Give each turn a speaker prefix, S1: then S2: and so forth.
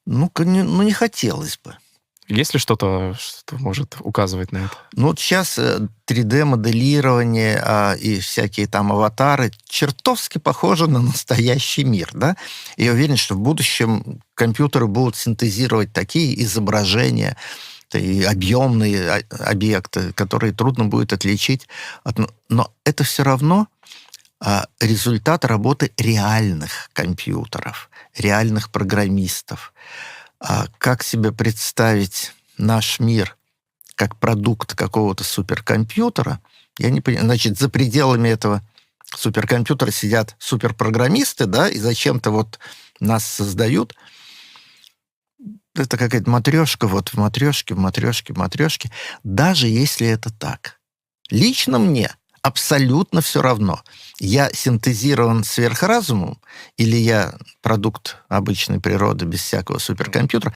S1: Ну, не хотелось бы.
S2: Есть ли что-то, что может указывать на это?
S1: Ну, вот щас 3D-моделирование, и всякие там аватары чертовски похожи на настоящий мир, да. И я уверен, что в будущем компьютеры будут синтезировать такие изображения и объемные объекты, которые трудно будет отличить от. Но это все равно результат работы реальных компьютеров, реальных программистов. Как себе представить наш мир как продукт какого-то суперкомпьютера, я не понимаю. Значит, за пределами этого суперкомпьютера сидят суперпрограммисты, да, и зачем-то вот нас создают. Это какая-то матрешка, вот в матрешке, в матрешке, в матрешке. Даже если это так, лично мне абсолютно все равно. Я синтезирован сверхразумом или я продукт обычной природы без всякого суперкомпьютера.